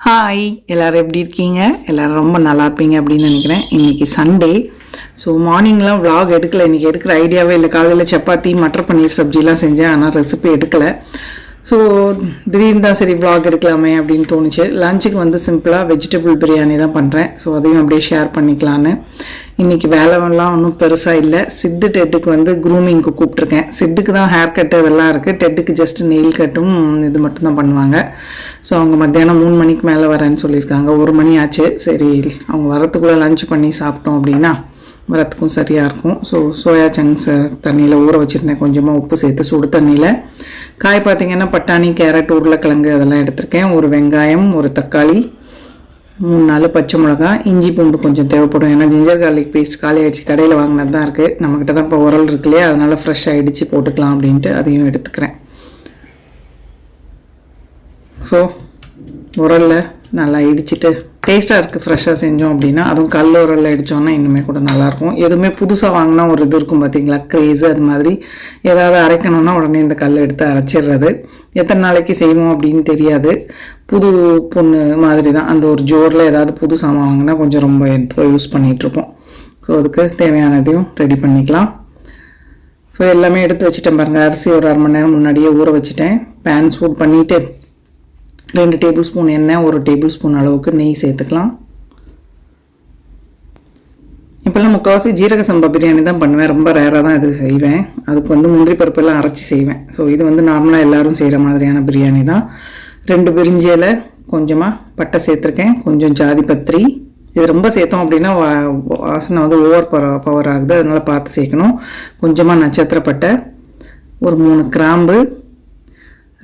Hi, எல்லோரும் எப்படி இருக்கீங்க? எல்லோரும் ரொம்ப நல்லா இருப்பீங்க அப்படின்னு நினைக்கிறேன். இன்றைக்கி சண்டே. ஸோ மார்னிங்லாம் vlog எடுக்கலை. இன்றைக்கி எடுக்கிற ஐடியாவே இல்லை. காலையில் சப்பாத்தி மட்டர் பன்னீர் சப்ஜிலாம் செஞ்சேன், ஆனால் ரெசிபி எடுக்கலை. ஸோ திடீர்னு தான் சரி vlog எடுக்கலாமே அப்படின்னு தோணுச்சு. லஞ்சுக்கு வந்து சிம்பிளாக வெஜிடபிள் பிரியாணி தான் பண்ணுறேன். ஸோ அதையும் அப்படியே ஷேர் பண்ணிக்கலான்னு. இன்றைக்கி வேலைலாம் ஒன்றும் பெருசாக இல்லை. சிட்டு டெட்டுக்கு வந்து க்ரூமிங்க்கு கூப்பிட்ருக்கேன். சிட்டுக்கு தான் ஹேர் கட்டு இதெல்லாம் இருக்குது. டெட்டுக்கு ஜஸ்ட் நெயில் கட்டும் இது மட்டும்தான் பண்ணுவாங்க. ஸோ அவங்க மத்தியானம் 3 மணிக்கு மேலே வரேன்னு சொல்லியிருக்காங்க. 1 மணி ஆச்சு. சரி, அவங்க வரத்துக்குள்ளே லஞ்ச் பண்ணி சாப்பிட்டோம் அப்படின்னா வரத்துக்கும் சரியாக இருக்கும். ஸோ சோயா சங்க்ஸ் தண்ணியில் ஊற வச்சுருந்தேன், கொஞ்சமாக உப்பு சேர்த்து சுடு தண்ணியில். காய் பார்த்திங்கன்னா பட்டாணி, கேரட், உருளைக்கிழங்கு அதெல்லாம் எடுத்திருக்கேன். ஒரு வெங்காயம், ஒரு தக்காளி, 3-4 பச்சை மிளகா, இஞ்சி பூண்டு கொஞ்சம் தேவைப்படும். ஏன்னா ஜிஞ்சர் கார்லிக் பேஸ்ட் காலி ஆகிடுச்சு, கடையில் வாங்கினது தான் இருக்குது. நம்மக்கிட்ட தான் இப்போ உரல் இருக்கு இல்லையா, அதனால் ஃப்ரெஷ்ஷாக இடித்து போட்டுக்கலாம் அப்படின்ட்டு அதையும் எடுத்துக்கிறேன். ஸோ உரலில் நல்லா இடிச்சிட்டு டேஸ்ட்டாக இருக்குது. ஃப்ரெஷ்ஷாக செஞ்சோம் அப்படின்னா, அதுவும் கல் உரலில் இடித்தோன்னா இன்னுமே கூட நல்லாயிருக்கும். எதுவுமே புதுசாக வாங்கினா ஒரு இது இருக்கும் பார்த்திங்களா, க்ரேஸு. அது மாதிரி ஏதாவது அரைக்கணுன்னா உடனே இந்த கல் எடுத்து அரைச்சிடுறது. எத்தனை நாளைக்கு செய்வோம் அப்படின்னு தெரியாது. புது பொண்ணு மாதிரி தான். அந்த ஒரு ஜோரில் ஏதாவது புது சாமான் வாங்கினா கொஞ்சம் ரொம்ப யூஸ் பண்ணிகிட்ருப்போம். ஸோ அதுக்கு தேவையானதையும் ரெடி பண்ணிக்கலாம். ஸோ எல்லாமே எடுத்து வச்சுட்டேன் பாருங்கள். அரிசி ஒரு 1/2 மணி நேரம் முன்னாடியே ஊற வச்சுட்டேன். பேன் சூட் பண்ணிவிட்டு 2 டேபிள் ஸ்பூன் எண்ணெய், 1 டேபிள் ஸ்பூன் அளவுக்கு நெய் சேர்த்துக்கலாம். இப்போல்லாம் முக்கால்வாசி ஜீரக சம்பா பிரியாணி தான் பண்ணுவேன். ரொம்ப ரேராக தான் இது செய்வேன். அதுக்கு வந்து முந்திரி பருப்பெல்லாம் அரைச்சி செய்வேன். ஸோ இது வந்து நார்மலாக எல்லோரும் செய்கிற மாதிரியான பிரியாணி தான். 2 பிரிஞ்சி இலை, கொஞ்சமாக பட்டை சேர்த்துருக்கேன், கொஞ்சம் ஜாதி பத்திரி. இது ரொம்ப சேர்த்தோம் அப்படின்னா வாசனை வந்து ஓவர் பவர் ஆகுது, அதனால் பார்த்து சேர்க்கணும். கொஞ்சமாக நட்சத்திர பட்டை, ஒரு 3 கிராம்பு,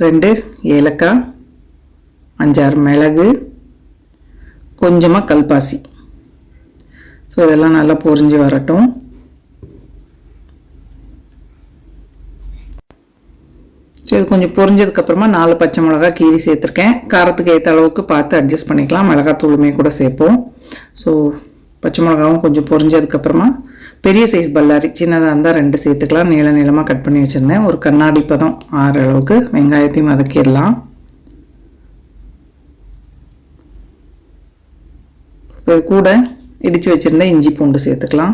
2 ஏலக்காய், 5-6 மிளகு, கொஞ்சமாக கல்பாசி. ஸோ இதெல்லாம் நல்லா பொரிஞ்சு வரட்டும். ஸோ இது கொஞ்சம் பொரிஞ்சதுக்கப்புறமா 4 பச்சை மிளகா கீரி சேர்த்துருக்கேன். காரத்துக்கு ஏற்ற அளவுக்கு பார்த்து அட்ஜஸ்ட் பண்ணிக்கலாம். மிளகாத்தூளுமே கூட சேர்ப்போம். ஸோ பச்சை மிளகாவும் கொஞ்சம் பொரிஞ்சதுக்கப்புறமா பெரிய சைஸ் பல்லாரி, சின்னதாக இருந்தால் 2 சேர்த்துக்கலாம். நீளமாக கட் பண்ணி வச்சுருந்தேன். ஒரு கண்ணாடி பதம் ஆறு அளவுக்கு வெங்காயத்தையும் வதக்கிடலாம். இது கூட இடித்து வச்சுருந்த இஞ்சி பூண்டு சேர்த்துக்கலாம்.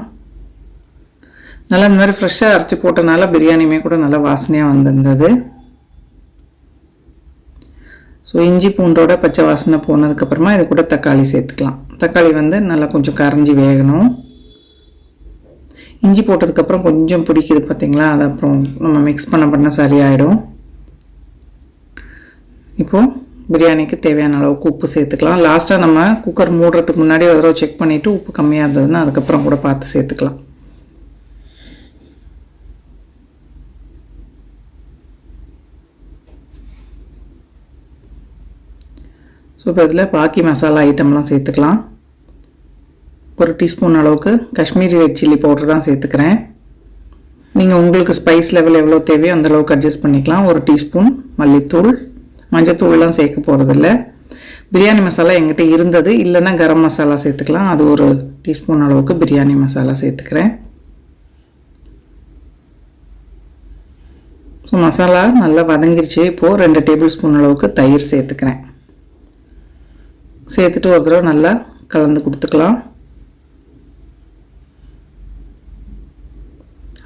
நல்லா இந்த மாதிரி ஃப்ரெஷ்ஷாக அரைச்சி போட்டனால பிரியாணியுமே கூட நல்லா வாசனையாக வந்திருந்தது. ஸோ இஞ்சி பூண்டோட பச்சை வாசனை போனதுக்கப்புறமா இது கூட தக்காளி சேர்த்துக்கலாம். தக்காளி வந்து நல்லா கொஞ்சம் கரைஞ்சி வேகணும். இஞ்சி போட்டதுக்கப்புறம் கொஞ்சம் பிடிக்குது பார்த்திங்களா, அது அப்புறம் நம்ம மிக்ஸ் பண்ண சரியாயிடும். இப்போது பிரியாணிக்கு தேவையான அளவுக்கு உப்பு சேர்த்துக்கலாம். லாஸ்ட்டாக நம்ம குக்கர் மூடுறதுக்கு முன்னாடி ஒரு தடவை செக் பண்ணிவிட்டு உப்பு கம்மியாக இருந்ததுன்னா அதுக்கப்புறம் கூட பார்த்து சேர்த்துக்கலாம். ஸோ இப்போ இதில் பாக்கி மசாலா ஐட்டம்லாம் சேர்த்துக்கலாம். 1 டீஸ்பூன் அளவுக்கு காஷ்மீரி ரெட் சில்லி பவுடர் தான் சேர்த்துக்கிறேன். நீங்கள் உங்களுக்கு ஸ்பைஸ் லெவல் எவ்வளோ தேவையோ அந்தளவுக்கு அட்ஜஸ்ட் பண்ணிக்கலாம். 1 டீஸ்பூன் மல்லித்தூள், மஞ்சத்தூள்லாம் சேர்க்க போகிறதில்ல. பிரியாணி மசாலா எங்கிட்ட இருந்தது, இல்லைன்னா கரம் மசாலா சேர்த்துக்கலாம். அது 1 டீஸ்பூன் அளவுக்கு பிரியாணி மசாலா சேர்த்துக்கிறேன். ஸோ மசாலா நல்லா வதங்கிருச்சு. இப்போது 2 டேபிள் ஸ்பூன் அளவுக்கு தயிர் சேர்த்துக்கிறேன். சேர்த்துட்டு ஒரு தடவை நல்லா கலந்து கொடுத்துக்கலாம்.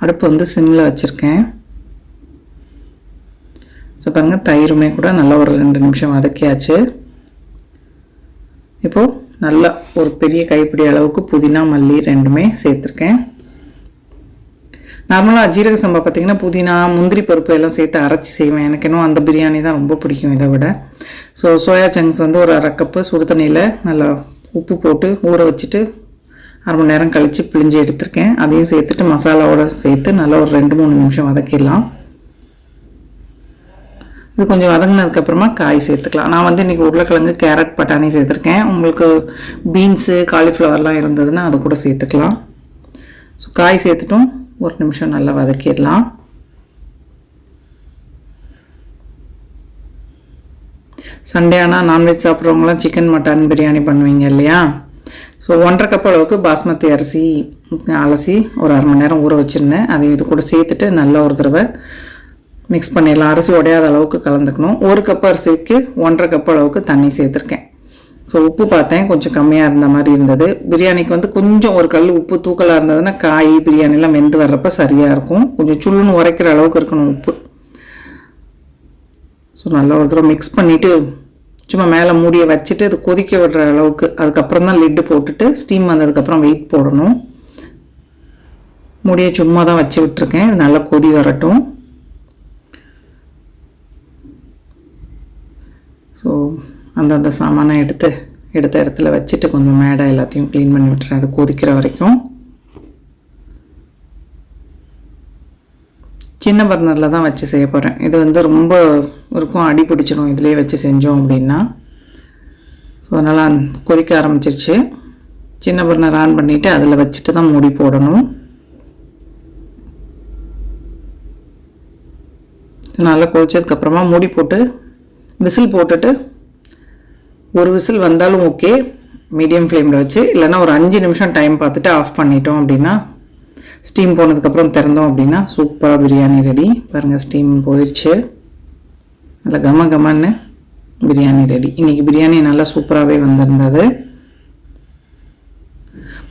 அடுப்பு வந்து சிம்மில் வச்சுருக்கேன். ஸோ பாருங்கள், தயிருமே கூட நல்லா ஒரு 2 நிமிஷம் வதக்கியாச்சு. இப்போது நல்லா ஒரு பெரிய கைப்பிடி அளவுக்கு புதினா, மல்லி 2மே சேர்த்துருக்கேன். நார்மலாக ஜீரக சம்பா பார்த்திங்கன்னா புதினா, முந்திரி பருப்பு எல்லாம் சேர்த்து அரைச்சி செய்வேன். எனக்கு இன்னும் அந்த பிரியாணி தான் ரொம்ப பிடிக்கும் இதை விட. ஸோ சோயா சங்க்ஸ் வந்து ஒரு 1/2 கப்பு சுடு தண்ணியில் நல்லா உப்பு போட்டு ஊற வச்சுட்டு 1/2 மணி நேரம் கழித்து பிழிஞ்சு எடுத்திருக்கேன். அதையும் சேர்த்துட்டு மசாலாவோடு சேர்த்து நல்லா ஒரு 2-3 நிமிஷம் வதக்கிடலாம். இது கொஞ்சம் வதங்கினதுக்கப்புறமா காய் சேர்த்துக்கலாம். நான் வந்து இன்றைக்கி உருளைக்கிழங்கு, கேரட், பட்டாணி சேர்த்துருக்கேன். உங்களுக்கு பீன்ஸு, காலிஃப்ளவர்லாம் இருந்ததுன்னா அது கூட சேர்த்துக்கலாம். ஸோ காய் சேர்த்துட்டும் 1 நிமிஷம் நல்லா வதக்கிடலாம். சண்டே ஆனால் நான்வெஜ் சாப்பிட்றவங்களாம் சிக்கன், மட்டன் பிரியாணி பண்ணுவீங்க இல்லையா. ஸோ 1/2 கப் அளவுக்கு பாஸ்மதி அரிசி அலசி ஒரு 1/2 மணி நேரம் ஊற வச்சுருந்தேன். அதை இது கூட சேர்த்துட்டு நல்லா ஒரு தடவை மிக்ஸ் பண்ணிடலாம். அரிசி உடையாத அளவுக்கு கலந்துக்கணும். 1 கப் அரிசிக்கு 1.5 கப் அளவுக்கு தண்ணி சேர்த்துருக்கேன். ஸோ உப்பு பார்த்தேன் கொஞ்சம் கம்மியாக இருந்த மாதிரி இருந்தது. பிரியாணிக்கு வந்து கொஞ்சம் ஒரு கல் உப்பு தூக்கலாக இருந்ததுன்னா காய் பிரியாணிலாம் வெந்து வர்றப்ப சரியாக இருக்கும். கொஞ்சம் சுள்ளுன்னு உரைக்கிற அளவுக்கு இருக்கணும் உப்பு. ஸோ நல்லா ஒரு தடவை மிக்ஸ் பண்ணிவிட்டு சும்மா மேலே மூடியை வச்சுட்டு அது கொதிக்க விடுற அளவுக்கு, அதுக்கப்புறம் தான் லிட்டு போட்டுட்டு ஸ்டீம் வந்ததுக்கப்புறம் வெயிட் போடணும். மூடியை சும்மா தான் வச்சு விட்டுருக்கேன். இது நல்லா கொதி வரட்டும். ஸோ அந்தந்த சாமானை எடுத்த இடத்துல வச்சுட்டு கொஞ்சம் மேடை எல்லாத்தையும் க்ளீன் பண்ணி விட்டுறேன் அது கொதிக்கிற வரைக்கும். சின்ன பர்னரில் தான் வச்சு செய்ய போகிறேன். இது வந்து ரொம்ப இருக்கும், அடி பிடிச்சிடும் இதிலே வச்சு செஞ்சோம் அப்படின்னா. ஸோ அதனால் கொதிக்க ஆரம்பிச்சிருச்சு. சின்ன பர்னர் ஆன் பண்ணிவிட்டு அதில் வச்சுட்டு தான் மூடி போடணும். நல்லா கொதிச்சதுக்கப்புறமா மூடி போட்டு விசில் போட்டுட்டு, ஒரு விசில் வந்தாலும் ஓகே மீடியம் ஃப்ளேமில் வச்சு, இல்லைன்னா ஒரு 5 நிமிஷம் டைம் பார்த்துட்டு ஆஃப் பண்ணிட்டோம் அப்படின்னா, ஸ்டீம் போனதுக்கப்புறம் திறந்தோம் அப்படின்னா சூப்பராக பிரியாணி ரெடி. பாருங்கள் ஸ்டீம் போயிடுச்சு, நல்லா கமன்னு பிரியாணி ரெடி. இன்றைக்கி பிரியாணி நல்லா சூப்பராகவே வந்திருந்தது.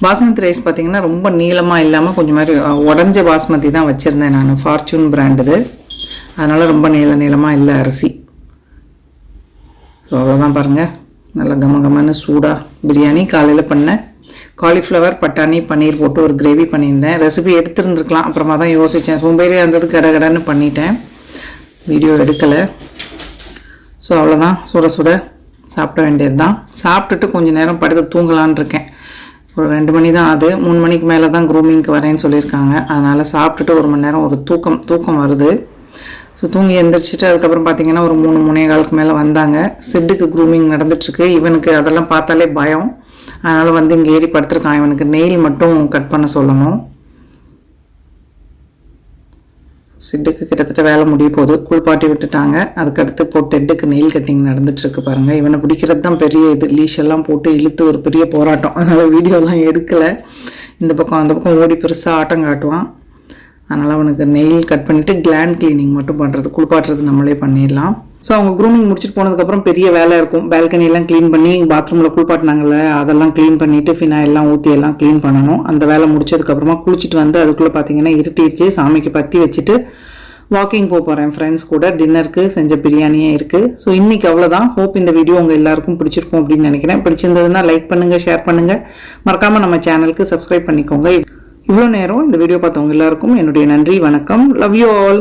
பாஸ்மதி ரைஸ் பார்த்திங்கன்னா ரொம்ப நீளமாக இல்லாமல் கொஞ்சம் மாதிரி உடஞ்ச பாஸ்மதி தான் வச்சுருந்தேன் நான், ஃபார்ச்சூன் பிராண்டுது. அதனால் ரொம்ப நீளமாக இல்லை அரிசி. ஸோ அவ்வளோதான் பாருங்கள், நல்லா கமன்னு சூடாக பிரியாணி. காலையில் பண்ணேன் காலிஃப்ளவர் பட்டாணி பன்னீர் போட்டு ஒரு கிரேவி பண்ணியிருந்தேன். ரெசிபி எடுத்துருந்துருக்கலாம், அப்புறமா தான் யோசித்தேன். சோம்பேறியாக இருந்தது, கடன்னு பண்ணிட்டேன், வீடியோ எடுக்கலை. ஸோ அவ்வளோதான், சுட சாப்பிட வேண்டியது தான். சாப்பிட்டுட்டு கொஞ்சம் நேரம் படுத்து தூங்கலான்னு இருக்கேன். ஒரு 2 மணி தான் ஆகுது. 3 மணிக்கு மேலே தான் க்ரூமிங்க்கு வரேன்னு சொல்லியிருக்காங்க. அதனால் சாப்பிட்டுட்டு 1 மணி நேரம் ஒரு தூக்கம் வருது. ஸோ தூங்கி எழுந்திரிச்சிட்டு அதுக்கப்புறம் பார்த்திங்கன்னா ஒரு 3-3:15 மேலே வந்தாங்க. சிட்டுக்கு க்ரூமிங் நடந்துட்டுருக்கு. இவனுக்கு அதெல்லாம் பார்த்தாலே பயம். அதனால் வந்து இங்கே ஏறி படுத்துருக்கான். இவனுக்கு நெயில் மட்டும் கட் பண்ண சொல்லணும். சிட்டுக்கு கிட்டத்தட்ட வேலை முடிய போகுது. குளிப்பாட்டி விட்டுட்டாங்க. அதுக்கடுத்து போட்டு டெட்டுக்கு நெயில் கட்டிங் நடந்துட்டுருக்கு பாருங்கள். இவனை பிடிக்கிறது தான் பெரிய இது. லீஷெல்லாம் போட்டு இழுத்து ஒரு பெரிய போராட்டம். அதனால் வீடியோலாம் எடுக்கலை. இந்த பக்கம் அந்த பக்கம் ஓடி பெருசாக ஆட்டம் காட்டுவான். அதனால் அவனுக்கு நெயில் கட் பண்ணிவிட்டு கிளாண்ட் க்ளீனிங் மட்டும் பண்ணுறது, குளிப்பாட்டுறது நம்மளே பண்ணிடலாம். ஸோ அவங்க க்ரூமிங் முடிச்சுட்டு போனதுக்கப்புறம் பெரிய வேலை இருக்கும். பால்கனியெல்லாம் க்ளீன் பண்ணி, பாத்ரூமில் குளிப்பாட்டினாங்கள்ல அதெல்லாம் க்ளீன் பண்ணிவிட்டு ஃபினாயிலெலாம் ஊற்றி எல்லாம் க்ளீன் பண்ணணும். அந்த வேலை முடிச்சதுக்கப்புறமா குளிச்சுட்டு வந்து அதுக்குள்ளே பார்த்திங்கன்னா இருட்டிடுச்சு. சாமிக்கு பற்றி வச்சுட்டு வாக்கிங் போகிறேன் ஃப்ரெண்ட்ஸ் கூட. டின்னருக்கு செஞ்ச பிரியாணியே இருக்குது. ஸோ இன்றைக்கி அவ்வளோதான். ஹோப் இந்த வீடியோ உங்கள் எல்லாருக்கும் பிடிச்சிருக்கும் அப்படின்னு நினைக்கிறேன். பிடிச்சிருந்ததுன்னா லைக் பண்ணுங்கள், ஷேர் பண்ணுங்கள், மறக்காமல் நம்ம சேனலுக்கு சப்ஸ்கிரைப் பண்ணிக்கோங்க. இவ்வளோ நேரம் இந்த வீடியோ பார்த்தவங்க எல்லாருக்கும் என்னுடைய நன்றி, வணக்கம். Love you all.